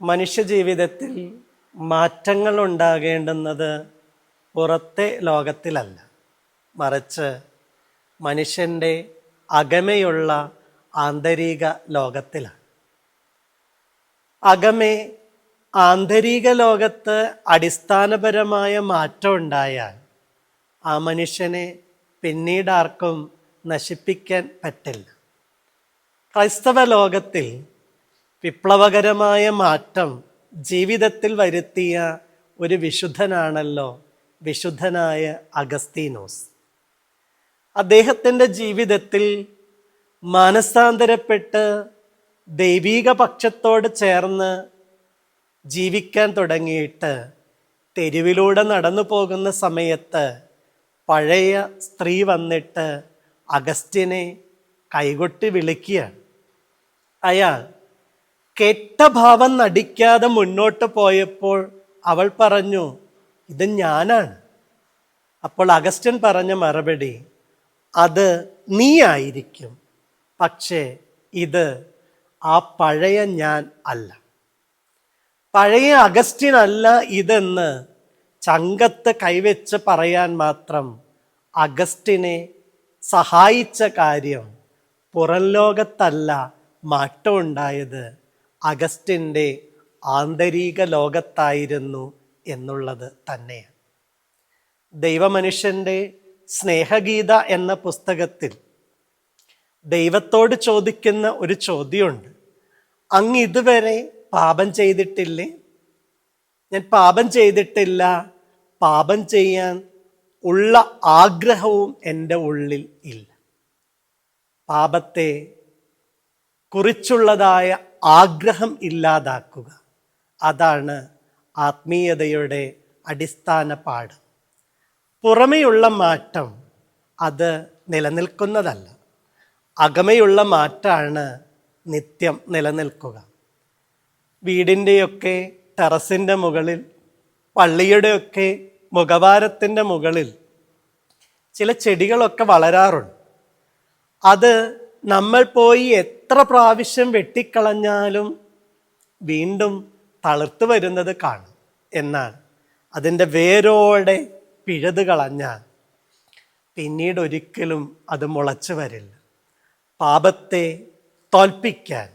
മനുഷ്യജീവിതത്തിൽ മാറ്റങ്ങൾ ഉണ്ടാകേണ്ടുന്നത് പുറത്തെ ലോകത്തിലല്ല, മറിച്ച് മനുഷ്യൻ്റെ അകമയുള്ള ആന്തരിക ലോകത്തിലാണ്. അകമേ ആന്തരിക ലോകത്ത് അടിസ്ഥാനപരമായ മാറ്റം ഉണ്ടായാൽ ആ മനുഷ്യനെ പിന്നീട് ആർക്കും നശിപ്പിക്കാൻ പറ്റില്ല. ക്രൈസ്തവ ലോകത്തിൽ വിപ്ലവകരമായ മാറ്റം ജീവിതത്തിൽ വരുത്തിയ ഒരു വിശുദ്ധനാണല്ലോ വിശുദ്ധനായ അഗസ്തീനോസ്. അദ്ദേഹത്തിൻ്റെ ജീവിതത്തിൽ മാനസാന്തരപ്പെട്ട് ദൈവീക പക്ഷത്തോട് ചേർന്ന് ജീവിക്കാൻ തുടങ്ങിയിട്ട് തെരുവിലൂടെ നടന്നു പോകുന്ന സമയത്ത് പഴയ സ്ത്രീ വന്നിട്ട് അഗസ്റ്റിനെ കൈകൊട്ടി വിളിക്കുകയാണ്. അയാൾ കെട്ട ഭാവം നടിക്കാതെ മുന്നോട്ട് പോയപ്പോൾ അവൾ പറഞ്ഞു, ഇത് ഞാനാണ്. അപ്പോൾ അഗസ്റ്റിൻ പറഞ്ഞ മറുപടി, അത് നീ ആയിരിക്കും, പക്ഷേ ഇത് ആ പഴയ ഞാൻ അല്ല, പഴയ അഗസ്റ്റിൻ അല്ല ഇതെന്ന് ചങ്കത്ത് കൈവച്ച് പറയാൻ മാത്രം അഗസ്റ്റിനെ സഹായിച്ച കാര്യം പുറം ലോകത്തല്ല മാറ്റം ഉണ്ടായത്, അഗസ്റ്റിൻ്റെ ആന്തരിക ലോകത്തായിരുന്നു എന്നുള്ളത് തന്നെയാണ്. ദൈവമനുഷ്യൻ്റെ സ്നേഹഗീത എന്ന പുസ്തകത്തിൽ ദൈവത്തോട് ചോദിക്കുന്ന ഒരു ചോദ്യമുണ്ട്. അങ്ങ് ഇതുവരെ പാപം ചെയ്തിട്ടില്ലേ? ഞാൻ പാപം ചെയ്തിട്ടില്ല, പാപം ചെയ്യാൻ ഉള്ള ആഗ്രഹവും എൻ്റെ ഉള്ളിൽ ഇല്ല. പാപത്തെ കുറിച്ചുള്ളതായ ആഗ്രഹം ഇല്ലാതാക്കുക, അതാണ് ആത്മീയതയുടെ അടിസ്ഥാന പാഠം. പുറമെയുള്ള മാറ്റം അത് നിലനിൽക്കുന്നതല്ല, അകമയുള്ള മാറ്റമാണ് നിത്യം നിലനിൽക്കുക. വീടിൻ്റെയൊക്കെ ടെറസിൻ്റെ മുകളിൽ, പള്ളിയുടെയൊക്കെ മുഖവാരത്തിൻ്റെ മുകളിൽ ചില ചെടികളൊക്കെ വളരാറുണ്ട്. അത് നമ്മൾ പോയി എത്ര പ്രാവശ്യം വെട്ടിക്കളഞ്ഞാലും വീണ്ടും തളിർത്ത് വരുന്നത് കാണും. എന്നാൽ അതിൻ്റെ വേരോടെ പിഴുത് കളഞ്ഞാൽ പിന്നീട് ഒരിക്കലും അത് മുളച്ചു വരില്ല. പാപത്തെ തോൽപ്പിക്കാൻ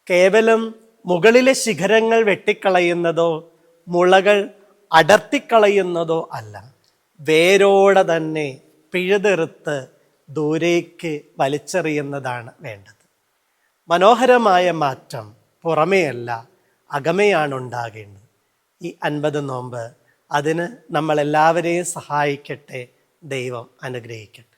കേവലം മുകളിലെ ശിഖരങ്ങൾ വെട്ടിക്കളയുന്നതോ മുളകൾ അടർത്തിക്കളയുന്നതോ അല്ല, വേരോടെ തന്നെ പിഴുതെറുത്ത് ദൂരേക്ക് വലിച്ചെറിയുന്നതാണ് വേണ്ടത്. മനോഹരമായ മാറ്റം പുറമേയല്ല, അകമയാണ് ഉണ്ടാകേണ്ടത്. ഈ 50 നോമ്പ് അതിന് നമ്മളെല്ലാവരെയും സഹായിക്കട്ടെ. ദൈവം അനുഗ്രഹിക്കട്ടെ.